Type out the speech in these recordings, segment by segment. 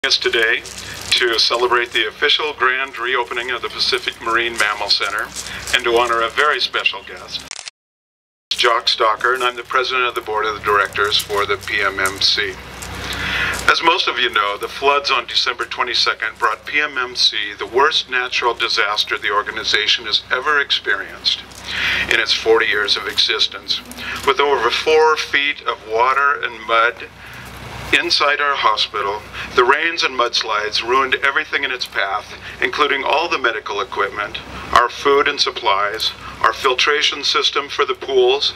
Us today to celebrate the official grand reopening of the Pacific Marine Mammal Center and to honor a very special guest. Jock Stalker, and I'm the president of the board of directors for the PMMC. As most of you know, the floods on December 22nd brought PMMC the worst natural disaster the organization has ever experienced in its 40 years of existence. With over 4 feet of water and mud inside our hospital, the rains and mudslides ruined everything in its path, including all the medical equipment, our food and supplies, our filtration system for the pools,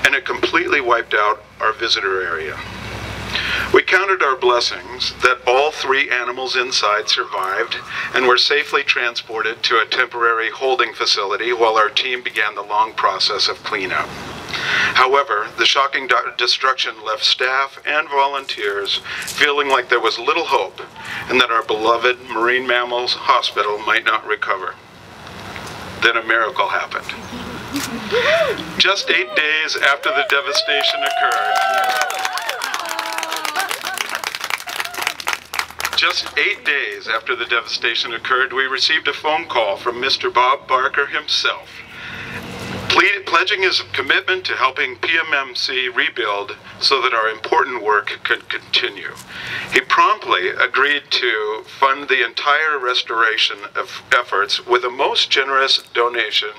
and it completely wiped out our visitor area. We counted our blessings that all 3 animals inside survived and were safely transported to a temporary holding facility while our team began the long process of cleanup. However, the shocking destruction left staff and volunteers feeling like there was little hope and that our beloved Marine Mammals Hospital might not recover. Then a miracle happened. Just 8 days after the devastation occurred, we received a phone call from Mr. Bob Barker himself, pledging his commitment to helping PMMC rebuild so that our important work could continue. He promptly agreed to fund the entire restoration of efforts with a most generous donation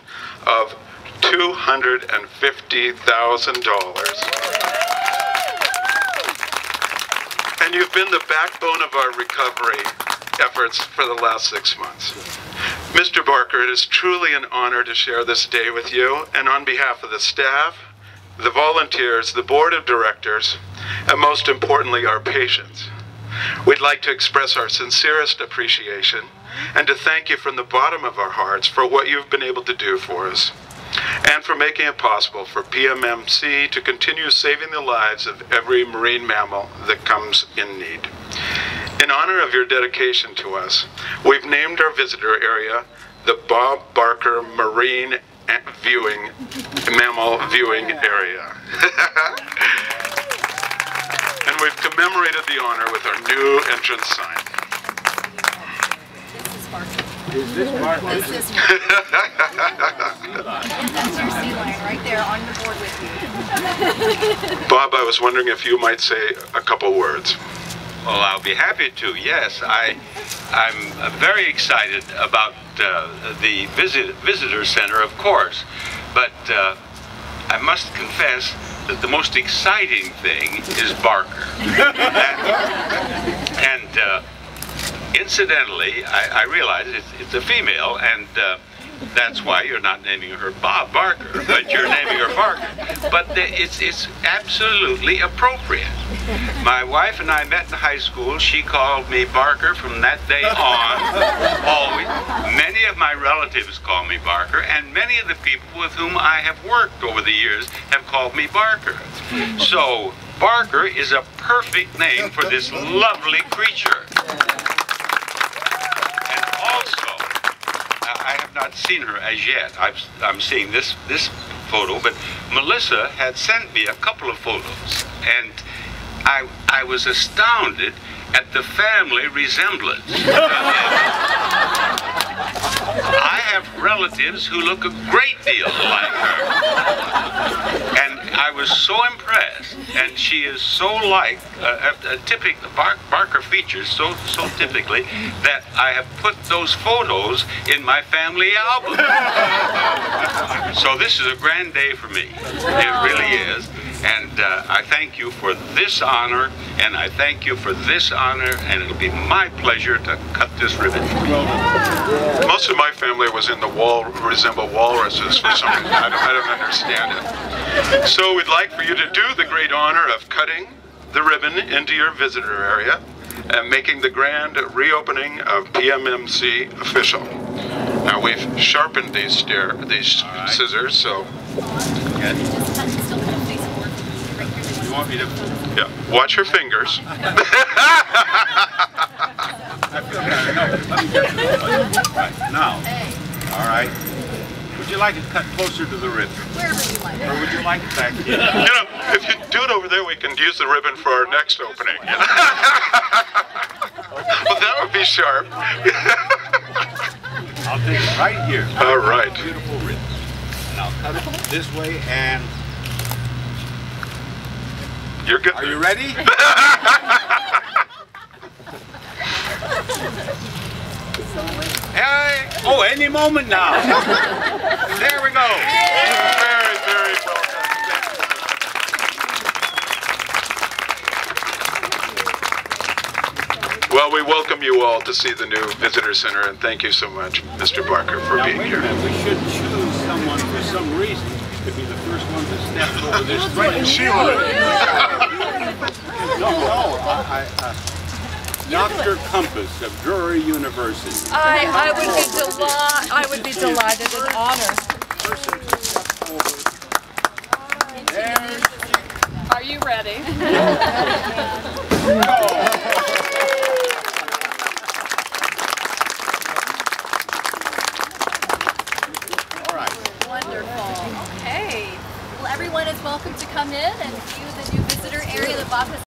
of $250,000. And you've been the backbone of our recovery efforts for the last 6 months. Mr. Barker, it is truly an honor to share this day with you, and on behalf of the staff, the volunteers, the board of directors, and most importantly, our patients, we'd like to express our sincerest appreciation and to thank you from the bottom of our hearts for what you've been able to do for us and for making it possible for PMMC to continue saving the lives of every marine mammal that comes in need. In honor of your dedication to us, we've named our visitor area the Bob Barker Marine Mammal Viewing Area. And we've commemorated the honor with our new entrance sign. Is this Barker? This is Barker. That's your sea lion right there on the board with you. Bob, I was wondering if you might say a couple words. Well, I'll be happy to, yes. I'm very excited about the visitor center, of course, but I must confess that the most exciting thing is Barker. and incidentally, I realize it's a female, and that's why you're not naming her Bob Barker, but you're naming her Barker. But it's absolutely appropriate. My wife and I met in high school. She called me Barker from that day on, always. Many of my relatives call me Barker, and many of the people with whom I have worked over the years have called me Barker. So Barker is a perfect name for this lovely creature. I have not seen her as yet. I'm seeing this photo, but Melissa had sent me a couple of photos, and I was astounded at the family resemblance. I have relatives who look a great deal like her, and I was so impressed. And she is so like a typical Barker features so typically that I have put those photos in my family album. So this is a grand day for me. It really is. And I thank you for this honor, and I thank you for this honor, and it'll be my pleasure to cut this ribbon for you. Most of my family was in the resemble walruses for some reason. I don't understand it. So we'd like for you to do the great honor of cutting the ribbon into your visitor area and making the grand reopening of PMMC official. Now we've sharpened these scissors, so. You want me to? Yeah. Watch your fingers. Right, now. All right. Would you like it cut closer to the ribbon? Wherever you like. Or would you like it back here? You know, if you do it over there, we can use the ribbon for our next opening. sharp. I'll take it right here. All right. Beautiful rib. And I'll cut it this way and... You're good. Are you ready? Hey, oh, any moment now. There we go. Very, very well done. Well, we welcome you all to see the new visitor center, and thank you so much, Mr. Barker, for being Wait a here. minute, we should choose someone for some reason to be the first one to step over this threshold. Sheila. Dr. Compass of Drury University. I would be delighted and honored. Person to step forward. There Are you ready? we go. All right. Wonderful. Okay. Well, everyone is welcome to come in and view the new visitor area that Bob has